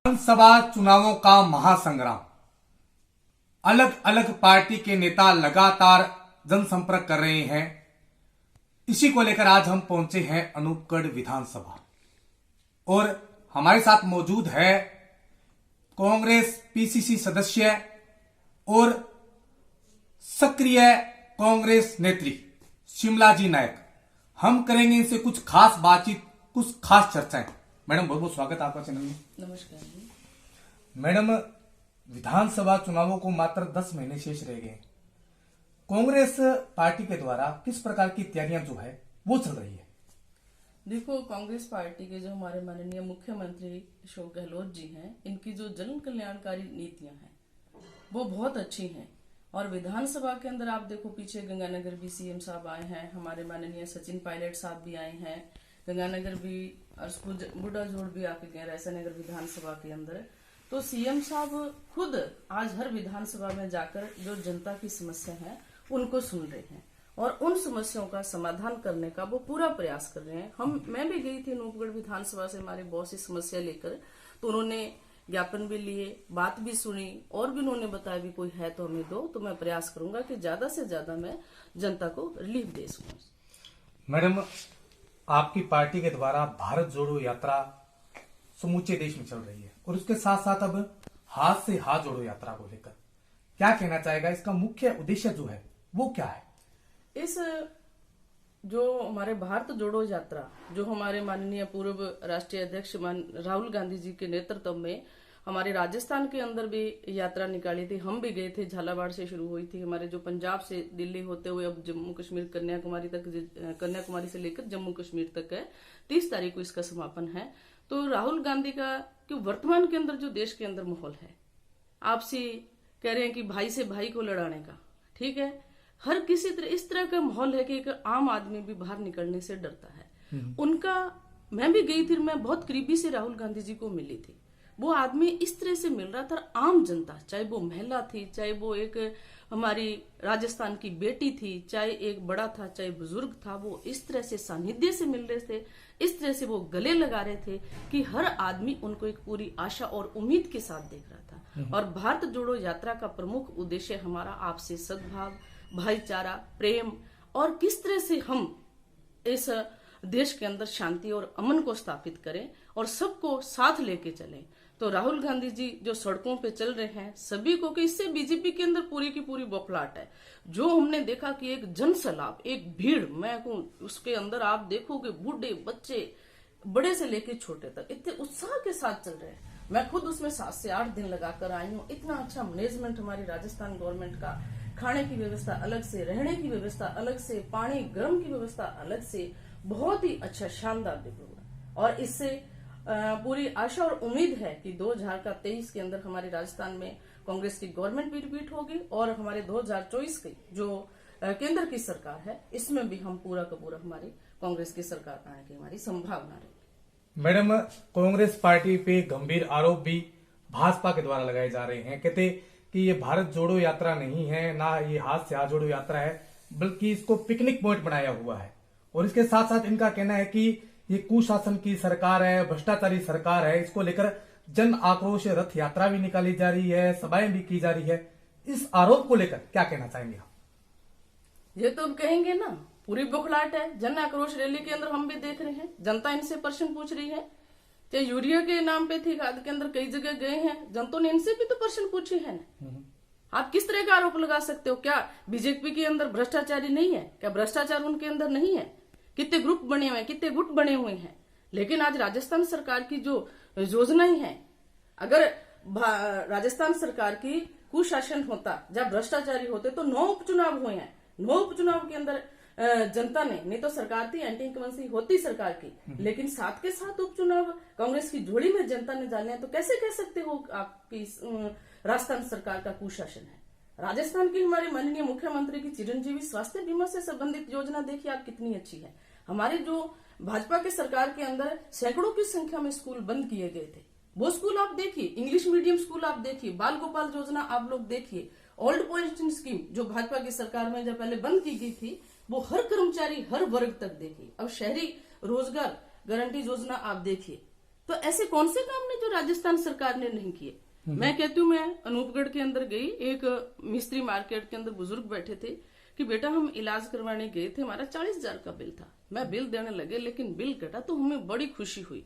विधानसभा चुनावों का महासंग्राम। अलग अलग पार्टी के नेता लगातार जनसंपर्क कर रहे हैं। इसी को लेकर आज हम पहुंचे हैं अनूपगढ़ विधानसभा और हमारे साथ मौजूद है कांग्रेस पीसीसी सदस्य और सक्रिय कांग्रेस नेत्री शिमला जी नायक। हम करेंगे इनसे कुछ खास बातचीत, कुछ खास चर्चाएं। मैडम बहुत बहुत स्वागत आपका चैनल में। नमस्कार जी। मैडम, विधानसभा चुनावों को मात्र 10 महीने शेष रह गए। कांग्रेस पार्टी के द्वारा किस प्रकार की तैयारियां जो है वो चल रही है? देखो, कांग्रेस पार्टी के जो हमारे माननीय मुख्यमंत्री अशोक गहलोत जी हैं, इनकी जो जन कल्याणकारी नीतियां हैं वो बहुत अच्छी हैं। और विधानसभा के अंदर आप देखो, पीछे गंगानगर भी सीएम साहब आए हैं, हमारे माननीय सचिन पायलट साहब भी आए हैं, गंगानगर भी और बुढ़ा जोड़ भी आके गए रैसानगर विधानसभा के अंदर। तो सीएम साहब खुद आज हर विधानसभा में जाकर जो जनता की समस्या है उनको सुन रहे हैं और उन समस्याओं का समाधान करने का वो पूरा प्रयास कर रहे हैं। मैं भी गई थी अनूपगढ़ विधानसभा से हमारी बहुत सी समस्या लेकर, तो उन्होंने ज्ञापन भी लिए, बात भी सुनी और भी उन्होंने बताया भी कोई है तो हमें दो, तो मैं प्रयास करूंगा कि ज्यादा से ज्यादा मैं जनता को रिलीफ दे सकूं। मैडम, आपकी पार्टी के द्वारा भारत जोड़ो यात्रा समूचे देश में चल रही है और उसके साथ साथ अब हाथ से हाथ जोड़ो यात्रा को लेकर क्या कहना चाहेगा? इसका मुख्य उद्देश्य जो है वो क्या है? इस जो हमारे भारत जोड़ो यात्रा, जो हमारे माननीय पूर्व राष्ट्रीय अध्यक्ष राहुल गांधी जी के नेतृत्व में हमारे राजस्थान के अंदर भी यात्रा निकाली थी। हम भी गए थे, झालावाड़ से शुरू हुई थी हमारे, जो पंजाब से दिल्ली होते हुए अब जम्मू कश्मीर कन्याकुमारी तक, कन्याकुमारी से लेकर जम्मू कश्मीर तक है। 30 तारीख को इसका समापन है। तो राहुल गांधी का कि वर्तमान के अंदर जो देश के अंदर माहौल है, आपसी कह रहे हैं कि भाई से भाई को लड़ाने का, ठीक है, हर किसी तरह इस तरह का माहौल है कि एक आम आदमी भी बाहर निकलने से डरता है। उनका मैं भी गई थी, मैं बहुत करीबी से राहुल गांधी जी को मिली थी। वो आदमी इस तरह से मिल रहा था, आम जनता, चाहे वो महिला थी, चाहे वो एक हमारी राजस्थान की बेटी थी, चाहे एक बड़ा था, चाहे बुजुर्ग था, वो इस तरह से सानिध्य से मिल रहे थे, इस तरह से वो गले लगा रहे थे कि हर आदमी उनको एक पूरी आशा और उम्मीद के साथ देख रहा था। और भारत जोड़ो यात्रा का प्रमुख उद्देश्य हमारा आपसी सद्भाव, भाईचारा, प्रेम और किस तरह से हम इस देश के अंदर शांति और अमन को स्थापित करें और सबको साथ लेके चलें। तो राहुल गांधी जी जो सड़कों पे चल रहे हैं, सभी को कि इससे बीजेपी के अंदर पूरी की पूरी बौखलाहट है। जो हमने देखा कि एक जन सैलाब, एक भीड़, मैं कहूं उसके अंदर आप देखोगे बूढ़े बच्चे बड़े से लेके छोटे तक इतने उत्साह के साथ चल रहे हैं। मैं खुद उसमें 7 से 8 दिन लगाकर आई हूँ। इतना अच्छा मैनेजमेंट हमारी राजस्थान गवर्नमेंट का, खाने की व्यवस्था अलग से, रहने की व्यवस्था अलग से, पानी गर्म की व्यवस्था अलग से, बहुत ही अच्छा शानदार डिप्लोमा। और इससे पूरी आशा और उम्मीद है कि 2023 के अंदर हमारे राजस्थान में कांग्रेस की गवर्नमेंट भी रिपीट होगी और हमारे 2024 की जो केंद्र की सरकार है, इसमें भी हम पूरा का पूरा हमारी कांग्रेस की सरकार आने की हमारी संभावना रहेगी। मैडम, कांग्रेस पार्टी पे गंभीर आरोप भी भाजपा के द्वारा लगाए जा रहे हैं। कहते कि ये भारत जोड़ो यात्रा नहीं है, ना ये हाथ से हाथ जोड़ो यात्रा है, बल्कि इसको पिकनिक पॉइंट बनाया हुआ है। और इसके साथ साथ इनका कहना है कि ये कुशासन की सरकार है, भ्रष्टाचारी सरकार है। इसको लेकर जन आक्रोश रथ यात्रा भी निकाली जा रही है, सभाएं भी की जा रही है। इस आरोप को लेकर क्या कहना चाहेंगे आप? ये तो कहेंगे ना, पूरी बौखलाहट है। जन आक्रोश रैली के अंदर हम भी देख रहे हैं, जनता इनसे प्रश्न पूछ रही है। चाहे यूरिया के नाम पे थी, खाद के अंदर कई जगह गए हैं, जनता ने इनसे भी तो प्रश्न पूछे हैं। आप किस तरह का आरोप लगा सकते हो? क्या बीजेपी के अंदर भ्रष्टाचारी नहीं है? क्या भ्रष्टाचार उनके अंदर नहीं है? कितने ग्रुप बने हुए हैं, कितने गुट बने हुए हैं। लेकिन आज राजस्थान सरकार की जो योजनाएं हैं, अगर राजस्थान सरकार की कुशासन होता, जब भ्रष्टाचारी होते, तो 9 उपचुनाव हुए हैं। 9 उपचुनाव के अंदर जनता ने, नहीं तो सरकार थी, एंटी इनकम्बेंसी होती सरकार की, लेकिन साथ के साथ उपचुनाव कांग्रेस की झोली में जनता ने डाले हैं। तो कैसे कह सकते हो आपकी राजस्थान सरकार का कुशासन है? राजस्थान की हमारे माननीय मुख्यमंत्री की चिरंजीवी स्वास्थ्य बीमा से संबंधित योजना देखिए आप कितनी अच्छी है। हमारे जो भाजपा के सरकार के अंदर सैकड़ों की संख्या में स्कूल बंद किए गए थे, वो स्कूल आप देखिए, इंग्लिश मीडियम स्कूल आप देखिए, बाल गोपाल योजना आप लोग देखिए, ओल्ड पेंशन स्कीम जो भाजपा की सरकार में जब पहले बंद की गई थी, वो हर कर्मचारी, हर वर्ग तक देखिए। अब शहरी रोजगार गारंटी योजना आप देखिए, तो ऐसे कौन से काम ने जो राजस्थान सरकार ने नहीं किए? मैं कहती हूँ, मैं अनूपगढ़ के अंदर गई, एक मिस्त्री मार्केट के अंदर बुजुर्ग बैठे थे कि बेटा हम इलाज करवाने गए थे, हमारा 40,000 का बिल था, मैं बिल देने लगे लेकिन बिल कटा, तो हमें बड़ी खुशी हुई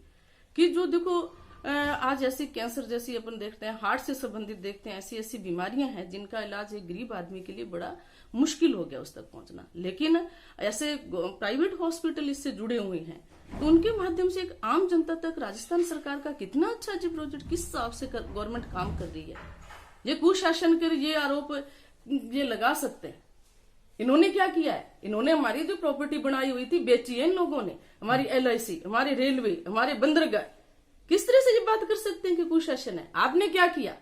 कि जो देखो आज ऐसी कैंसर जैसी अपन देखते हैं, हार्ट से संबंधित देखते हैं, ऐसी ऐसी बीमारियां हैं जिनका इलाज एक गरीब आदमी के लिए बड़ा मुश्किल हो गया उस तक पहुंचना, लेकिन ऐसे प्राइवेट हॉस्पिटल इससे जुड़े हुए हैं, तो उनके माध्यम से एक आम जनता तक राजस्थान सरकार का कितना अच्छा जी प्रोजेक्ट, किस हिसाब से गवर्नमेंट काम कर रही है। ये कुशासन कर ये आरोप ये लगा सकते हैं। इन्होंने क्या किया है? इन्होंने हमारी जो प्रॉपर्टी बनाई हुई थी बेची है इन लोगों ने, हमारी LIC, हमारे रेलवे, हमारे बंदरगाह। किस तरह से ये बात कर सकते हैं कि कुशासन है? आपने क्या किया?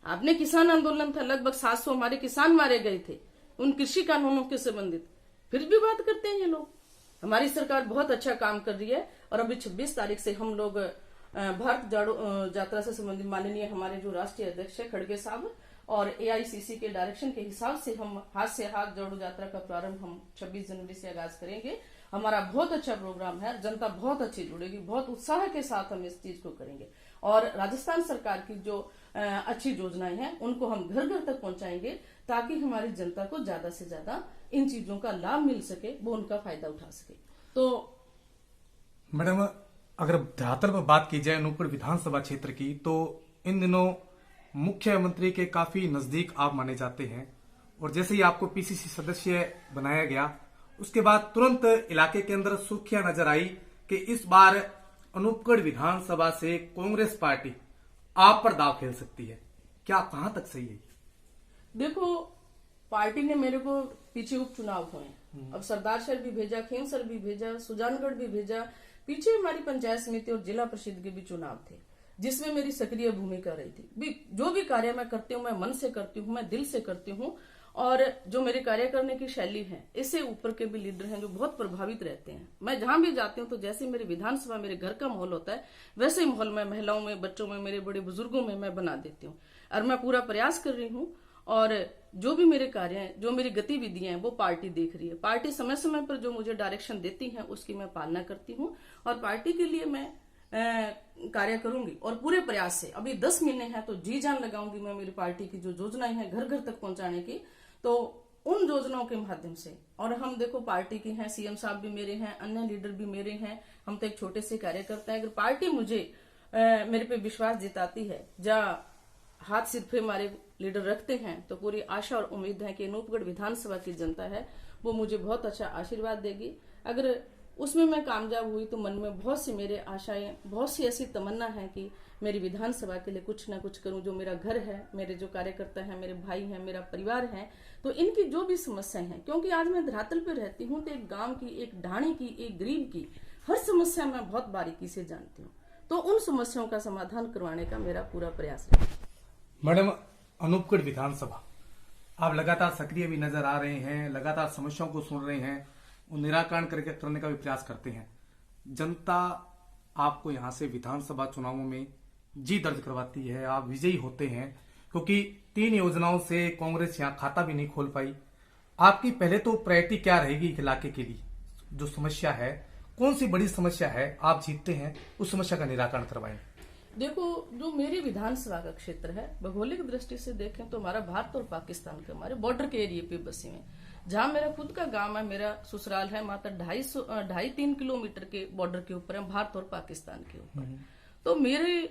आपने किसान आंदोलन था, लगभग 700 हमारे किसान मारे गए थे उन कृषि कानूनों के संबंधित, फिर भी बात करते हैं ये लोग। हमारी सरकार बहुत अच्छा काम कर रही है और अभी 26 तारीख से हम लोग भारत जोड़ो यात्रा से संबंधित माननीय हमारे जो राष्ट्रीय अध्यक्ष है खड़गे साहब और AICC के डायरेक्शन के हिसाब से हम हाथ से हाथ जोड़ो यात्रा का प्रारंभ हम 26 जनवरी से आगाज करेंगे। हमारा बहुत अच्छा प्रोग्राम है, जनता बहुत अच्छी जुड़ेगी, बहुत उत्साह के साथ हम इस चीज को करेंगे और राजस्थान सरकार की जो अच्छी योजनाएं हैं उनको हम घर घर तक पहुंचाएंगे ताकि हमारी जनता को ज्यादा से ज्यादा इन चीजों का लाभ मिल सके, वो उनका फायदा उठा सके। तो मैडम, अगर धरातल पर बात की जाए अनूपगढ़ विधानसभा क्षेत्र की, तो इन दिनों मुख्यमंत्री के काफी नजदीक आप माने जाते हैं और जैसे ही आपको PCC सदस्य बनाया गया उसके बाद तुरंत इलाके के अंदर सुर्खियां नजर आई कि इस बार अनूपगढ़ विधानसभा से कांग्रेस पार्टी आप पर दाव खेल सकती है। क्या कहां तक सही है? देखो, पार्टी ने मेरे को पीछे उपचुनाव हुए, अब सरदार शहर भी भेजा, खेमसर भी भेजा, सुजानगढ़ भी भेजा, पीछे हमारी पंचायत समिति और जिला परिषद के भी चुनाव थे जिसमें मेरी सक्रिय भूमिका रही थी। जो भी कार्य मैं करती हूँ मैं मन से करती हूँ, मैं दिल से करती हूँ और जो मेरे कार्य करने की शैली है इससे ऊपर के भी लीडर हैं जो बहुत प्रभावित रहते हैं। मैं जहां भी जाती हूँ तो जैसे मेरी विधानसभा मेरे घर का माहौल होता है वैसे ही माहौल में महिलाओं में, बच्चों में, मेरे बड़े बुजुर्गों में मैं बना देती हूँ और मैं पूरा प्रयास कर रही हूँ और जो भी मेरे कार्य हैं, जो मेरी गतिविधियां हैं वो पार्टी देख रही है। पार्टी समय समय पर जो मुझे डायरेक्शन देती है उसकी मैं पालना करती हूँ और पार्टी के लिए मैं कार्य करूंगी और पूरे प्रयास से। अभी 10 महीने हैं तो जी जान लगाऊंगी मैं मेरी पार्टी की जो योजनाएं हैं घर घर तक पहुंचाने की, तो उन योजनाओं के माध्यम से। और हम देखो पार्टी के हैं, CM साहब भी मेरे हैं, अन्य लीडर भी मेरे हैं, हम तो एक छोटे से कार्यकर्ता हैं। अगर पार्टी मुझे मेरे पे विश्वास जिताती है, जहाँ हाथ सिर पे हमारे लीडर रखते हैं, तो पूरी आशा और उम्मीद है कि अनूपगढ़ विधानसभा की जनता है वो मुझे बहुत अच्छा आशीर्वाद देगी। अगर उसमें मैं कामयाब हुई तो मन में बहुत सी मेरे आशाएं, बहुत सी ऐसी तमन्ना है कि मेरी विधानसभा के लिए कुछ ना कुछ करूं। जो मेरा घर है, मेरे जो कार्यकर्ता हैं, मेरे भाई हैं, मेरा परिवार है, तो इनकी जो भी समस्याएं हैं, क्योंकि आज मैं धरातल पे रहती हूं तो एक गांव की, एक ढाणी की, एक गरीब की हर समस्या मैं बहुत बारीकी से जानती हूँ, तो उन समस्याओं का समाधान करवाने का मेरा पूरा प्रयास है। मैडम, अनूपगढ़ विधानसभा आप लगातार सक्रिय भी नजर आ रहे हैं, लगातार समस्याओं को सुन रहे हैं और निराकरण करने का भी प्रयास करते हैं। जनता आपको यहां से विधानसभा चुनावों में जी दर्ज करवाती है, आप विजयी होते हैं, क्योंकि 3 योजनाओं से कांग्रेस यहां खाता भी नहीं खोल पाई। आपकी पहले तो प्रायोरिटी क्या रहेगी इलाके के लिए? जो समस्या है, कौन सी बड़ी समस्या है, आप जीतते हैं उस समस्या का निराकरण करवाएं। देखो, जो मेरी विधानसभा का क्षेत्र है भौगोलिक दृष्टि से देखें तो हमारा भारत और पाकिस्तान के हमारे बॉर्डर के एरिया पे बसे हुए, जहां मेरा खुद का गांव है, मेरा ससुराल है, मात्र 2.5-3 किलोमीटर के बॉर्डर के ऊपर है, भारत और पाकिस्तान के ऊपर। तो मेरे,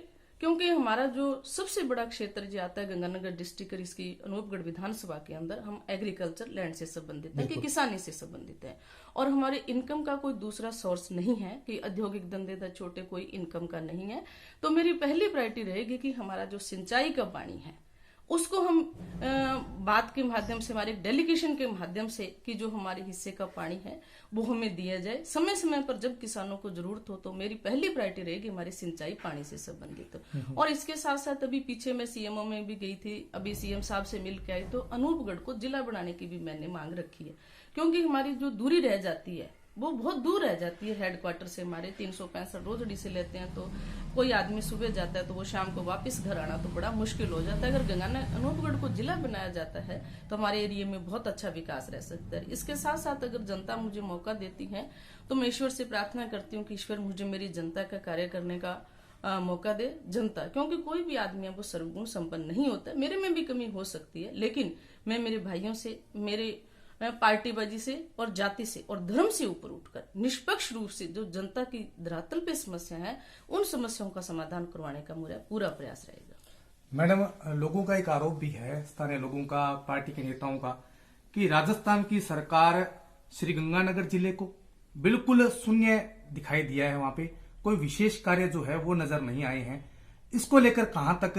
क्योंकि हमारा जो सबसे बड़ा क्षेत्र जो आता है गंगानगर डिस्ट्रिक्ट और इसकी अनूपगढ़ विधानसभा के अंदर, हम एग्रीकल्चर लैंड से संबंधित है कि किसानी से संबंधित है और हमारे इनकम का कोई दूसरा सोर्स नहीं है कि औद्योगिक धंधे छोटे कोई इनकम का नहीं है। तो मेरी पहली प्रायोरिटी रहेगी कि हमारा जो सिंचाई का पानी है उसको हम बात के माध्यम से, हमारे डेलीगेशन के माध्यम से कि जो हमारे हिस्से का पानी है वो हमें दिया जाए समय समय पर जब किसानों को जरूरत हो। तो मेरी पहली प्रायोरिटी रहेगी हमारी सिंचाई पानी से संबंधित। और इसके साथ साथ अभी पीछे मैं CMO में भी गई थी, अभी CM साहब से मिल के आई, तो अनूपगढ़ को जिला बनाने की भी मैंने मांग रखी है, क्योंकि हमारी जो दूरी रह जाती है वो बहुत दूर रह जाती है हेडक्वार्टर से। हमारे 365 रोज डीसी लेते हैं, तो कोई आदमी सुबह जाता है तो वो शाम को वापस घर आना तो बड़ा मुश्किल हो जाता है। अगर अनूपगढ़ को जिला बनाया जाता है तो हमारे एरिया में बहुत अच्छा विकास रह सकता है। इसके साथ साथ अगर जनता मुझे मौका देती है तो मैं ईश्वर से प्रार्थना करती हूँ कि ईश्वर मुझे मेरी जनता का कार्य करने का मौका दे जनता, क्योंकि कोई भी आदमी है वो सर्वगुण संपन्न नहीं होता। मेरे में भी कमी हो सकती है, लेकिन मैं मेरे भाइयों से, मेरे पार्टीबाजी से और जाति से और धर्म से ऊपर उठकर निष्पक्ष रूप से जो जनता की धरातल पे समस्या है, उन समस्याओं का समाधान करवाने का मेरा पूरा प्रयास रहेगा। मैडम, लोगों का एक आरोप भी है, स्थानीय लोगों का, पार्टी के नेताओं का, कि राजस्थान की सरकार श्री गंगानगर जिले को बिल्कुल शून्य दिखाई दिया है। वहां पे कोई विशेष कार्य जो है वो नजर नहीं आए हैं। इसको लेकर कहां तक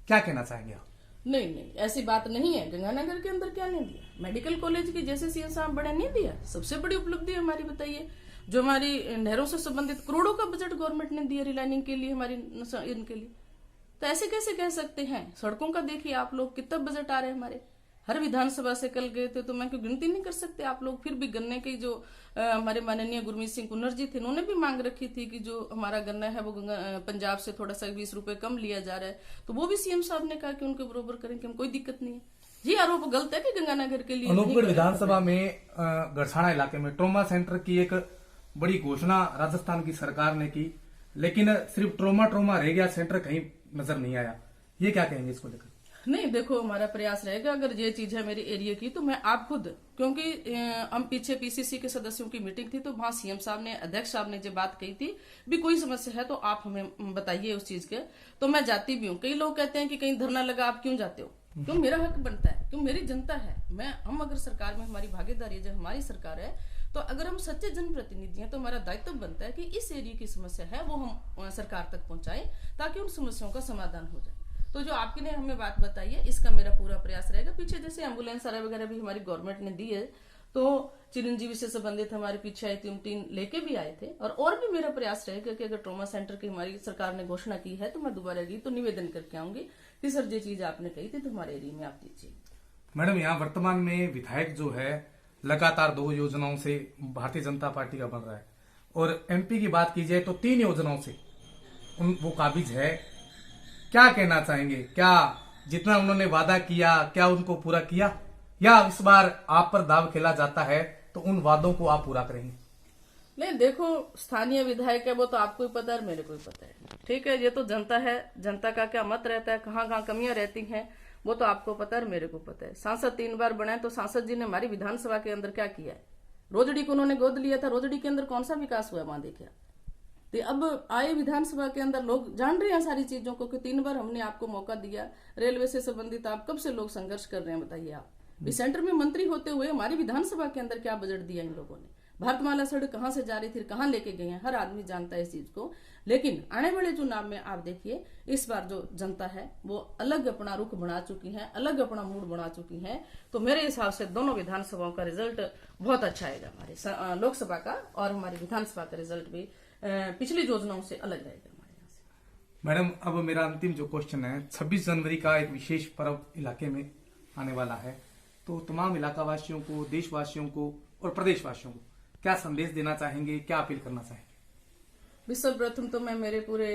क्या कहना चाहेंगे आप? नहीं, ऐसी बात नहीं है। गंगानगर के अंदर क्या नहीं दिया? मेडिकल कॉलेज की जैसे सीएम साहब बड़े नहीं दिया। सबसे बड़ी उपलब्धि हमारी बताइए, जो हमारी नहरों से संबंधित करोड़ों का बजट गवर्नमेंट ने दिया रिलाइनिंग के लिए, हमारी इनके लिए। तो ऐसे कैसे कह सकते हैं? सड़कों का देखिए आप लोग, कितना बजट आ रहे हैं हमारे। हर विधानसभा से कल गए थे तो मैं क्यों गिनती नहीं कर सकते आप लोग। फिर भी गन्ने की जो हमारे माननीय गुरमीत सिंह कुन्नर जी थे, उन्होंने भी मांग रखी थी कि जो हमारा गन्ना है वो पंजाब से थोड़ा सा 20 रुपए कम लिया जा रहा है, तो वो भी सीएम साहब ने कहा कि उनके बरोबर करेंगे, हम कोई दिक्कत नहीं है। ये आरोप गलत है कि गंगानगर के लिए। अनूपगढ़ विधानसभा में गड़साना इलाके में ट्रोमा सेंटर की एक बड़ी घोषणा राजस्थान की सरकार ने की, लेकिन सिर्फ ट्रोमा रह गया, सेंटर कहीं नजर नहीं आया। ये क्या कहेंगे इसको लेकर? नहीं, देखो हमारा प्रयास रहेगा, अगर ये चीज है मेरे एरिया की तो मैं आप खुद, क्योंकि हम पीछे पीसीसी के सदस्यों की मीटिंग थी तो वहां सीएम साहब ने, अध्यक्ष साहब ने जो बात कही थी, भी कोई समस्या है तो आप हमें बताइए उस चीज के, तो मैं जाती भी हूँ। कई लोग कहते हैं कि कहीं धरना लगा आप क्यों जाते हो? क्यों? मेरा हक बनता है, क्यों? मेरी जनता है। हम अगर सरकार में हमारी भागीदारी है, जब हमारी सरकार है, तो अगर हम सच्चे जनप्रतिनिधि हैं तो हमारा दायित्व बनता है कि इस एरिया की समस्या है वो हम सरकार तक पहुंचाएं, ताकि उन समस्याओं का समाधान हो जाए। तो जो आपने हमें बात बताई है, इसका मेरा पूरा प्रयास रहेगा। पीछे जैसे एम्बुलेंस वगैरह भी हमारी गवर्नमेंट ने दी है, तो चिरंजीवी से संबंधित हमारे पीछे आई थी, हम टीम लेके भी आए थे। और भी मेरा प्रयास रहेगा कि अगर ट्रॉमा सेंटर की हमारी सरकार ने घोषणा की है तो मैं दोबारा गई तो निवेदन करके आऊंगी कि सर ये चीज आपने कही थी तो हमारे एरिया में आप दीजिए। मैडम, यहाँ वर्तमान में विधायक जो है लगातार 2 योजनाओं से भारतीय जनता पार्टी का बन रहा है, और एमपी की बात की जाए तो 3 योजनाओं से वो काबिज है। क्या कहना चाहेंगे? क्या जितना उन्होंने वादा किया, क्या उनको पूरा किया, या इस बार आप पर दाव खेला जाता है तो उन वादों को आप पूरा करेंगे? नहीं, देखो स्थानीय विधायक है वो तो आपको ही पता है, मेरे को ही पता है, ठीक है। ये तो जनता है, जनता का क्या मत रहता है, कहाँ कहाँ कमियां रहती हैं, वो तो आपको पता है, मेरे को पता है। सांसद 3 बार बनाए तो सांसद जी ने हमारी विधानसभा के अंदर क्या किया है? रोजड़ी को उन्होंने गोद लिया था, रोजड़ी के अंदर कौन सा विकास हुआ वहां देखिए। तो अब आए विधानसभा के अंदर लोग जान रहे हैं सारी चीजों को कि 3 बार हमने आपको मौका दिया। रेलवे से संबंधित आप कब से लोग संघर्ष कर रहे हैं बताइए आप। सेंटर में मंत्री होते हुए हमारी विधानसभा के अंदर क्या बजट दिया इन लोगों ने? भारतमाला सड़क कहां से जा रही थी, कहां लेके गए हैं, हर आदमी जानता है इस चीज को। लेकिन आने वाले चुनाव में आप देखिए, इस बार जो जनता है वो अलग अपना रुख बना चुकी है, अलग अपना मूड बना चुकी है। तो मेरे हिसाब से दोनों विधानसभाओं का रिजल्ट बहुत अच्छा आएगा, हमारे लोकसभा का और हमारी विधानसभा का रिजल्ट भी पिछली योजनाओं से अलग रहेगा हमारे यहाँ से। मैडम, अब मेरा अंतिम जो क्वेश्चन है, 26 जनवरी का एक विशेष पर्व इलाके में आने वाला है, तो तमाम इलाका वासियों को, देशवासियों को और प्रदेशवासियों को क्या संदेश देना चाहेंगे, क्या अपील करना चाहेंगे? सर्वप्रथम तो मैं मेरे पूरे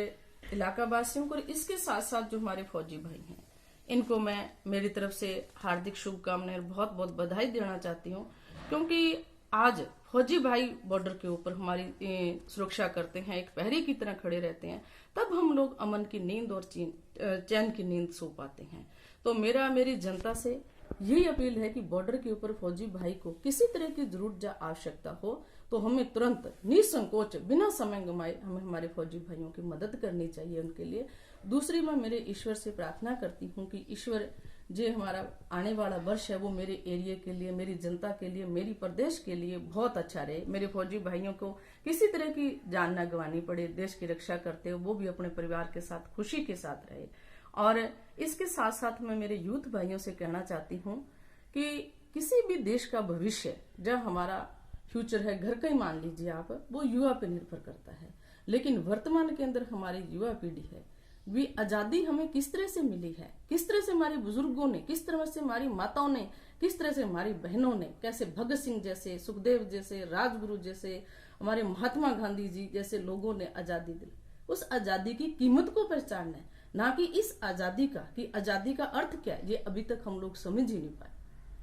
इलाका वासियों को, इसके साथ साथ जो हमारे फौजी भाई हैं, इनको मैं मेरी तरफ से हार्दिक शुभकामनाएं, बहुत बहुत बधाई देना चाहती हूँ। क्योंकि आज फौजी भाई बॉर्डर के ऊपर हमारी सुरक्षा करते हैं, एक प्रहरी की तरह खड़े रहते हैं, तब हम लोग अमन की नींद और चैन की नींद सो पाते हैं। तो मेरी जनता से यही अपील है कि बॉर्डर के ऊपर फौजी भाई को किसी तरह की जरूरत या आवश्यकता हो तो हमें तुरंत निसंकोच बिना समय गंवाए हमें हमारे फौजी भाइयों की मदद करनी चाहिए उनके लिए। दूसरी, मैं मेरे ईश्वर से प्रार्थना करती हूँ कि ईश्वर जो हमारा आने वाला वर्ष है वो मेरे एरिया के लिए, मेरी जनता के लिए, मेरी प्रदेश के लिए बहुत अच्छा रहे। मेरे फौजी भाइयों को किसी तरह की जान न गंवानी पड़े, देश की रक्षा करते हो वो भी अपने परिवार के साथ खुशी के साथ रहे। और इसके साथ साथ मैं मेरे यूथ भाइयों से कहना चाहती हूँ कि किसी भी देश का भविष्य, जब हमारा फ्यूचर है, घर का ही मान लीजिए आप, वो युवा पे निर्भर करता है। लेकिन वर्तमान के अंदर हमारी युवा पीढ़ी है, भी आजादी हमें किस तरह से मिली है, किस तरह से हमारे बुजुर्गों ने, किस तरह से हमारी माताओं ने, किस तरह से हमारी बहनों ने, कैसे भगत सिंह जैसे, सुखदेव जैसे, राजगुरु जैसे, हमारे महात्मा गांधी जी जैसे लोगों ने आजादी दी। उस आजादी की कीमत को पहचानना है, ना कि इस आजादी का, कि आजादी का अर्थ क्या है, ये अभी तक हम लोग समझ ही नहीं पाए।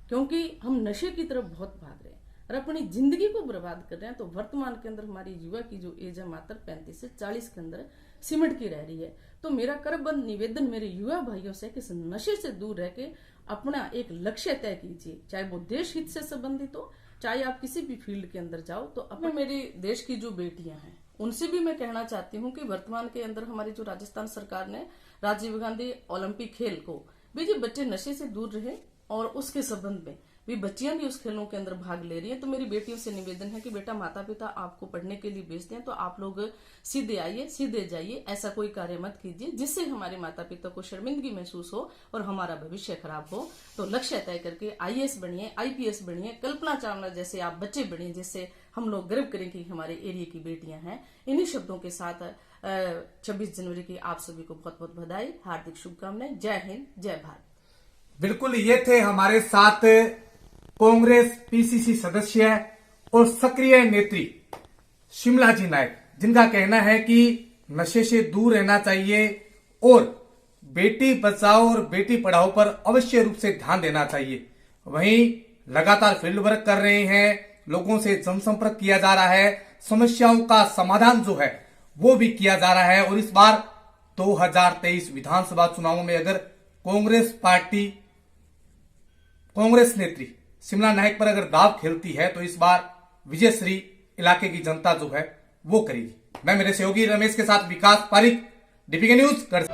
क्योंकि हम नशे की तरफ बहुत भाग रहे हैं। और अपनी जिंदगी को बर्बाद कर रहे हैं। तो वर्तमान के अंदर हमारी युवा की जो एज है मात्र 35 से 40 के अंदर सिमट की रह रही है। तो मेरा करबद्ध निवेदन मेरे युवा भाइयों से कि इस नशे से दूर रह के अपना एक लक्ष्य तय कीजिए, चाहे वो देश हित से संबंधित हो, चाहे आप किसी भी फील्ड के अंदर जाओ। तो अपने मेरे देश की जो बेटियां हैं उनसे भी मैं कहना चाहती हूँ कि वर्तमान के अंदर हमारी जो राजस्थान सरकार ने राजीव गांधी ओलंपिक खेल को भी जो बच्चे नशे से दूर रहे और उसके संबंध में भी बच्चियां भी उस खेलों के अंदर भाग ले रही हैं। तो मेरी बेटियों से निवेदन है कि बेटा माता पिता आपको पढ़ने के लिए भेजते हैं तो आप लोग सीधे आइए, सीधे जाइए, ऐसा कोई कार्य मत कीजिए जिससे हमारे माता पिता को शर्मिंदगी महसूस हो और हमारा भविष्य खराब हो। तो लक्ष्य तय करके IAS बनिए, IPS बनिए, कल्पना चावला जैसे आप बच्चे बनिए, जिससे हम लोग गर्व करें कि हमारे एरिया की बेटियां हैं। इन्हीं शब्दों के साथ 26 जनवरी की आप सभी को बहुत बहुत बधाई, हार्दिक शुभकामनाएं। जय हिंद, जय भारत। बिल्कुल, ये थे हमारे साथ कांग्रेस PCC सदस्य और सक्रिय नेत्री शिमला जी नायक, जिनका कहना है कि नशे से दूर रहना चाहिए और बेटी बचाओ और बेटी पढ़ाओ पर अवश्य रूप से ध्यान देना चाहिए। वहीं लगातार फील्ड वर्क कर रहे हैं, लोगों से जनसंपर्क किया जा रहा है, समस्याओं का समाधान जो है वो भी किया जा रहा है। और इस बार 2023 विधानसभा चुनावों में अगर कांग्रेस नेत्री शिमला नायक पर अगर दाव खेलती है तो इस बार विजयश्री इलाके की जनता जो है वो करेगी। मैं मेरे सहयोगी रमेश के साथ विकास पारिक, DPK न्यूज कर